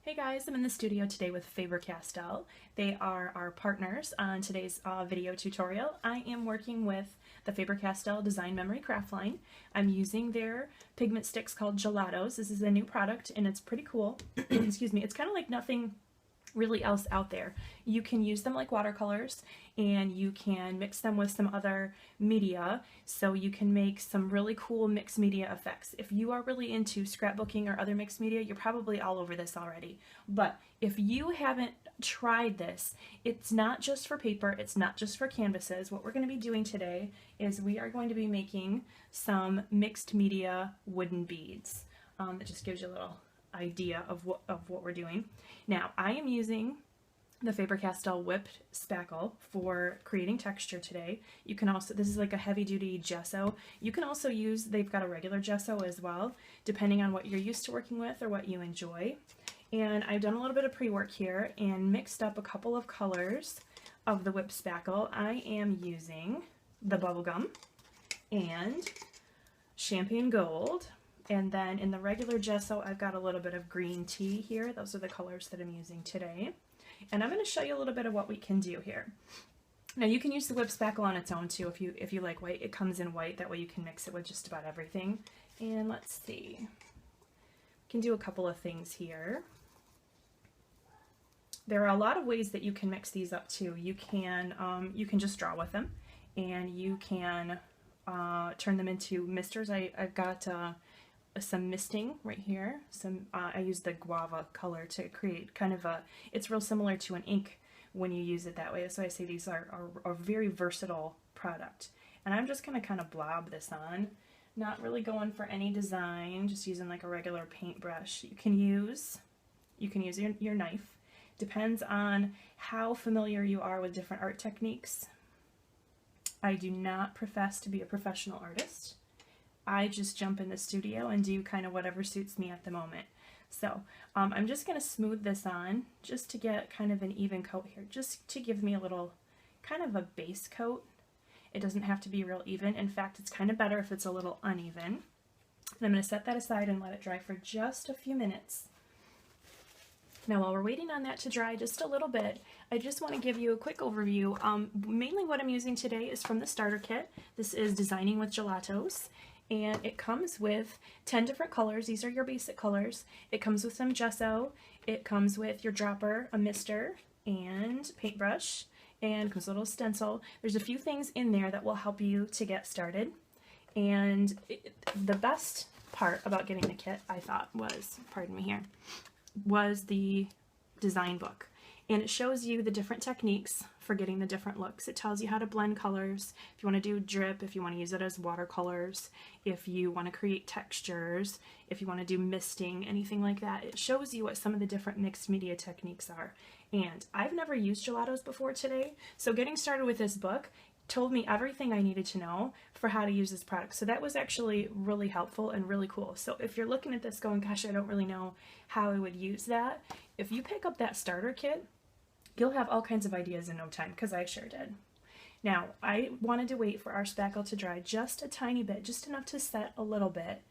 Hey guys, I'm in the studio today with Faber-Castell. They are our partners on today's video tutorial. I am working with the Faber-Castell Design Memory craft line. I'm using their pigment sticks called gelatos. This is a new product and it's pretty cool. Excuse me. It's kind of like nothing really else out there. You can use them like watercolors and you can mix them with some other media, so you can make some really cool mixed media effects. If you are really into scrapbooking or other mixed media, you're probably all over this already. But if you haven't tried this, it's not just for paper, it's not just for canvases. What we're going to be doing today is we are going to be making some mixed media wooden beads. That just gives you a little idea of what we're doing. Now, I am using the Faber-Castell whipped spackle for creating texture today. You can also, this is like a heavy-duty gesso. You can also use, they've got a regular gesso as well, depending on what you're used to working with or what you enjoy. And I've done a little bit of pre-work here and mixed up a couple of colors of the whipped spackle. I am using the bubblegum and champagne gold. And then in the regular gesso, I've got a little bit of green tea here. Those are the colors that I'm using today. And I'm going to show you a little bit of what we can do here. Now you can use the whipped spackle on its own too if you like white. It comes in white, that way you can mix it with just about everything. And let's see. We can do a couple of things here. There are a lot of ways that you can mix these up too. You can just draw with them, and you can turn them into misters. I've got some misting right here. I use the guava color to create kind of it's real similar to an ink when you use it that way. That's why I say these are a very versatile product. And I'm just going to kind of blob this on, not really going for any design, just using like a regular paintbrush. You can use your knife. Depends on how familiar you are with different art techniques. I do not profess to be a professional artist. I just jump in the studio and do kind of whatever suits me at the moment. So I'm just going to smooth this on just to get kind of an even coat here, just to give me a little kind of a base coat. It doesn't have to be real even. In fact, it's kind of better if it's a little uneven. And I'm going to set that aside and let it dry for just a few minutes. Now while we're waiting on that to dry just a little bit, I just want to give you a quick overview. Mainly what I'm using today is from the starter kit. This is Designing with Gelatos. And it comes with 10 different colors. These are your basic colors. It comes with some gesso. It comes with your dropper, a mister, and paintbrush, and comes with a little stencil. There's a few things in there that will help you to get started. And the best part about getting the kit, I thought, was, pardon me here, was the design book. And it shows you the different techniques for getting the different looks. It tells you how to blend colors, if you want to do drip, if you want to use it as watercolors, if you want to create textures, if you want to do misting, anything like that. It shows you what some of the different mixed media techniques are. And I've never used gelatos before today, so getting started with this book told me everything I needed to know for how to use this product. So that was actually really helpful and really cool. So if you're looking at this going, gosh, I don't really know how I would use that, if you pick up that starter kit, you'll have all kinds of ideas in no time, because I sure did. Now, I wanted to wait for our spackle to dry just a tiny bit, just enough to set a little bit,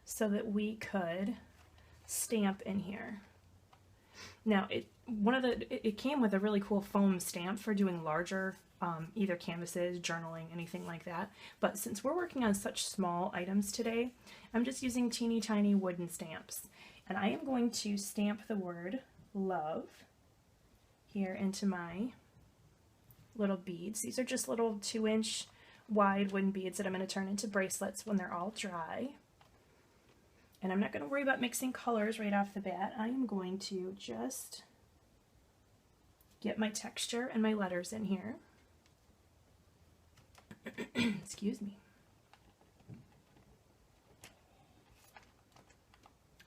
so that we could stamp in here. Now, it came with a really cool foam stamp for doing larger either canvases, journaling, anything like that. But since we're working on such small items today, I'm just using teeny tiny wooden stamps. And I am going to stamp the word love here into my little beads. These are just little 2-inch wide wooden beads that I'm going to turn into bracelets when they're all dry. And I'm not going to worry about mixing colors right off the bat. I am going to just get my texture and my letters in here. Excuse me.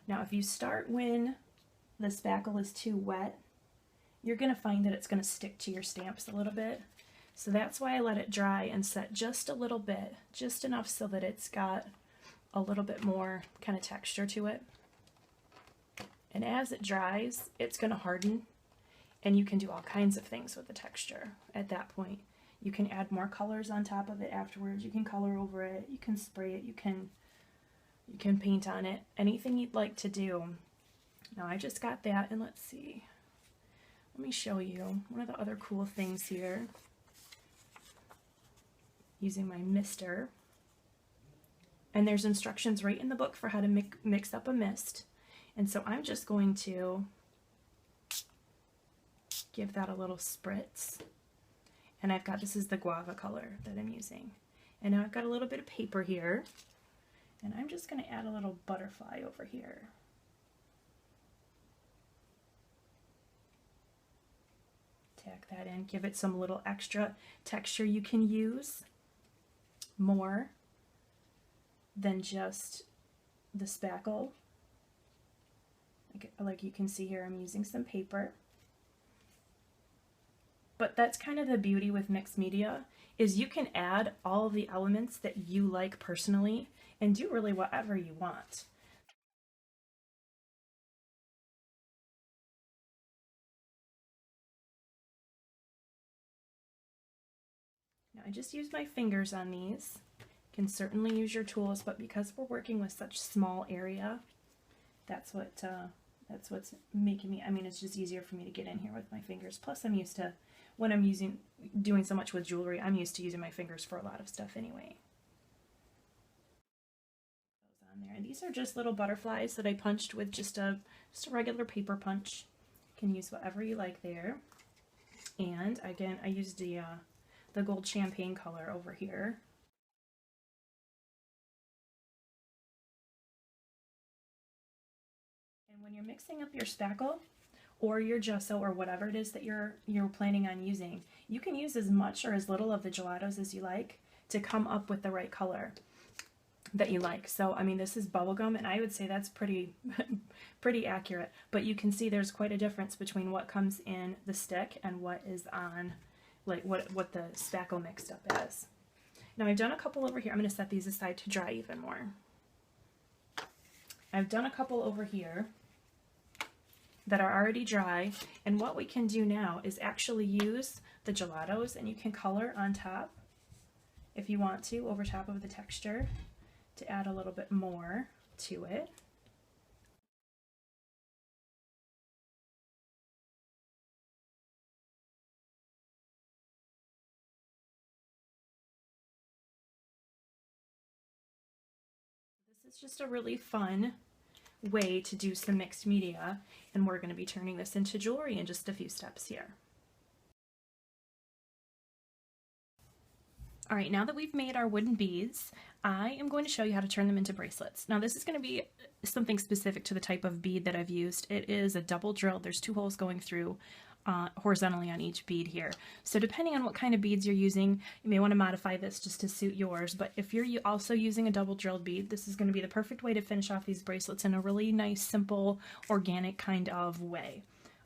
Now if you start when the spackle is too wet, you're going to find that it's going to stick to your stamps a little bit. So that's why I let it dry and set just a little bit, just enough so that it's got a little bit more kind of texture to it. And as it dries, it's going to harden, and you can do all kinds of things with the texture at that point. You can add more colors on top of it afterwards. You can color over it. You can spray it. You can paint on it. Anything you'd like to do. Now I just got that, and let's see. Let me show you one of the other cool things here. Using my mister. And there's instructions right in the book for how to mix up a mist. And so I'm just going to give that a little spritz. And I've got, this is the guava color that I'm using. And now I've got a little bit of paper here. And I'm just going to add a little butterfly over here. Tack that in, give it some little extra texture. You can use more than just the spackle. Like you can see here, I'm using some paper. But that's kind of the beauty with mixed media, is you can add all of the elements that you like personally and do really whatever you want. Now I just use my fingers on these. You can certainly use your tools, but because we're working with such small area, that's what's making me, I mean, it's just easier for me to get in here with my fingers. Plus I'm used to, when I'm doing so much with jewelry, I'm used to using my fingers for a lot of stuff anyway. Those on there. And these are just little butterflies that I punched with just a regular paper punch. You can use whatever you like there. And again, I used the gold champagne color over here. And when you're mixing up your spackle or your gesso or whatever it is that you're planning on using, you can use as much or as little of the gelatos as you like to come up with the right color that you like. So I mean, this is bubblegum, and I would say that's pretty pretty accurate, but you can see there's quite a difference between what comes in the stick and what is on, like what the spackle mixed up as. Now I've done a couple over here. I'm going to set these aside to dry even more. I've done a couple over here that are already dry, and what we can do now is actually use the gelatos, and you can color on top if you want to, over top of the texture, to add a little bit more to it. This is just a really fun way to do some mixed media, and we're going to be turning this into jewelry in just a few steps here. All right, now that we've made our wooden beads, I am going to show you how to turn them into bracelets. Now this is going to be something specific to the type of bead that I've used. It is a double drilled. There's 2 holes going through horizontally on each bead here. So depending on what kind of beads you're using, you may want to modify this just to suit yours. But if you're also using a double drilled bead, this is going to be the perfect way to finish off these bracelets in a really nice, simple, organic kind of way.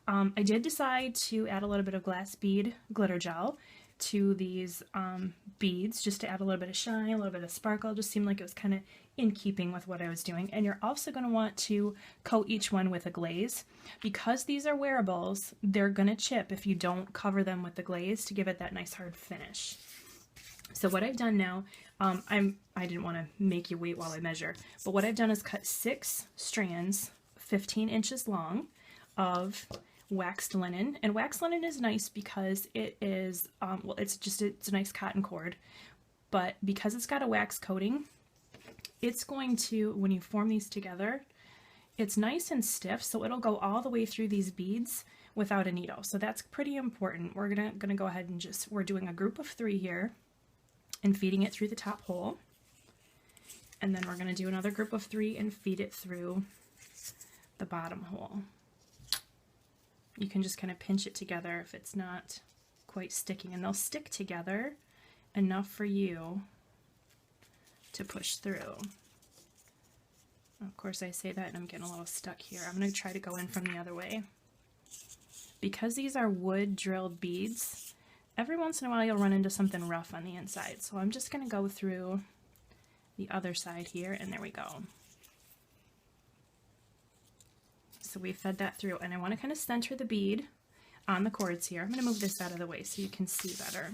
I did decide to add a little bit of glass bead glitter gel to these beads, just to add a little bit of shine, a little bit of sparkle. It just seemed like it was kind of in keeping with what I was doing. And you're also going to want to coat each one with a glaze. Because these are wearables, they're going to chip if you don't cover them with the glaze to give it that nice hard finish. So what I've done now, I didn't want to make you wait while I measure, but what I've done is cut 6 strands 15 inches long of waxed linen. And waxed linen is nice because it is, well, it's a nice cotton cord, but because it's got a wax coating, it's going to, when you form these together, it's nice and stiff, so it'll go all the way through these beads without a needle. So that's pretty important. We're gonna go ahead and we're doing a group of 3 here and feeding it through the top hole. And then we're gonna do another group of 3 and feed it through the bottom hole. You can just kind of pinch it together if it's not quite sticking, and they'll stick together enough for you to push through. Of course I say that and I'm getting a little stuck here. I'm going to try to go in from the other way. Because these are wood drilled beads, every once in a while you'll run into something rough on the inside. So I'm just going to go through the other side here, and there we go. So we fed that through, and I want to kind of center the bead on the cords here. I'm going to move this out of the way so you can see better.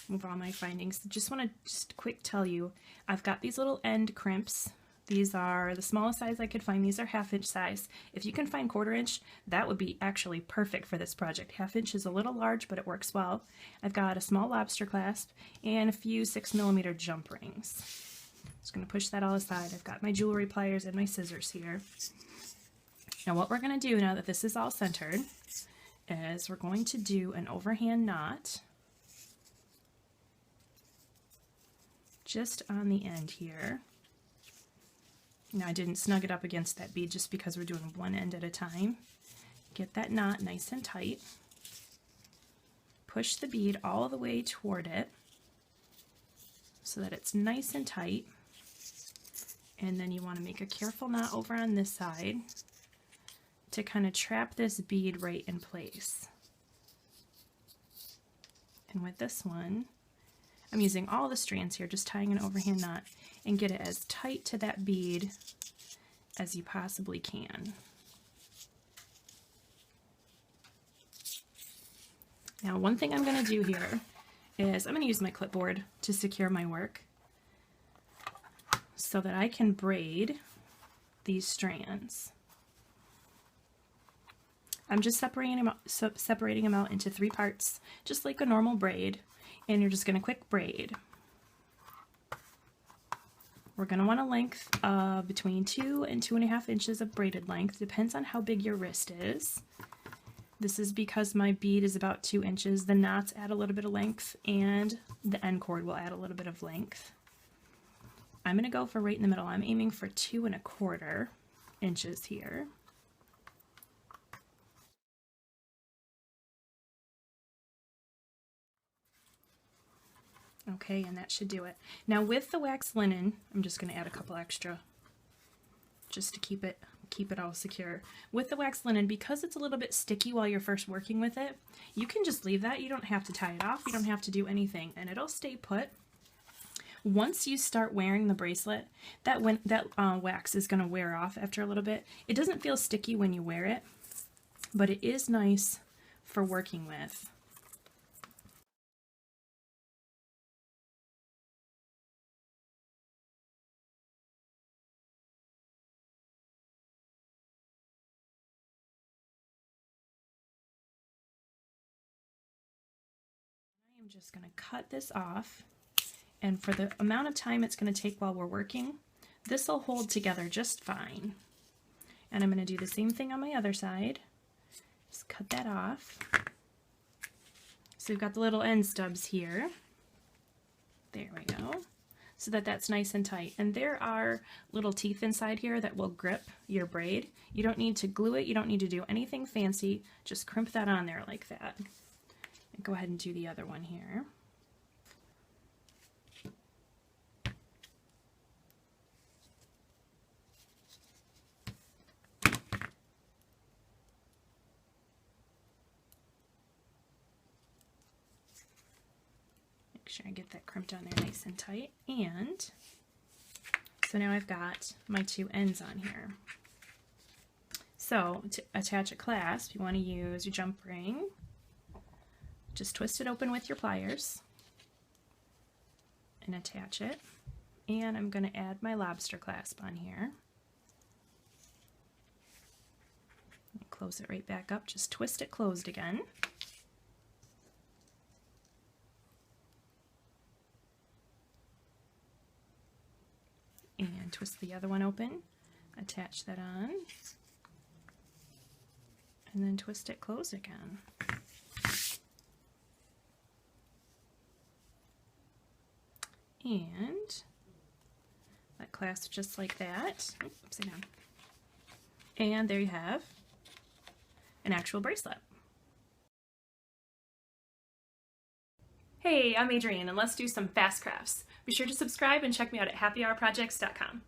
Move all my findings. Just want to quick tell you, I've got these little end crimps These are the smallest size I could find. These are 1/2 inch size. If you can find 1/4 inch, that would be actually perfect for this project. 1/2 inch is a little large, but it works well. I've got a small lobster clasp and a few 6mm jump rings. Just going to push that all aside. I've got my jewelry pliers and my scissors here. Now what we're going to do now that this is all centered is we're going to do an overhand knot just on the end here. Now I didn't snug it up against that bead just because we're doing one end at a time. Get that knot nice and tight. Push the bead all the way toward it so that it's nice and tight. And then you want to make a careful knot over on this side to kind of trap this bead right in place. And with this one, I'm using all the strands here, just tying an overhand knot, and get it as tight to that bead as you possibly can. Now one thing I'm going to do here is I'm going to use my clipboard to secure my work so that I can braid these strands. I'm just separating them out into 3 parts, just like a normal braid, and you're just going to quick braid. We're going to want a length of between 2 and 2.5 inches of braided length. Depends on how big your wrist is. This is because my bead is about 2 inches. The knots add a little bit of length, and the end cord will add a little bit of length. I'm going to go for right in the middle. I'm aiming for 2.25 inches here. Okay, and that should do it. Now with the wax linen, I'm just going to add a couple extra just to keep it all secure. With the wax linen, because it's a little bit sticky while you're first working with it, you can just leave that. You don't have to tie it off. You don't have to do anything, and it'll stay put. Once you start wearing the bracelet, that wax is going to wear off after a little bit. It doesn't feel sticky when you wear it, but it is nice for working with. I'm just going to cut this off, and for the amount of time it's going to take while we're working, this will hold together just fine. And I'm going to do the same thing on my other side. Just cut that off. So we've got the little end stubs here. There we go. So that's nice and tight. And there are little teeth inside here that will grip your braid. You don't need to glue it. You don't need to do anything fancy. Just crimp that on there like that. And go ahead and do the other one here. Make sure I get that crimped on there nice and tight. And so now I've got my 2 ends on here. So to attach a clasp, you want to use your jump ring. Just twist it open with your pliers and attach it. And I'm going to add my lobster clasp on here. Close it right back up. Just twist it closed again. And twist the other one open. Attach that on. And then twist it closed again. And that clasps just like that. Oops, upside down. And there you have an actual bracelet. Hey, I'm Adrienne, and let's do some fast crafts. Be sure to subscribe and check me out at happyhourprojects.com.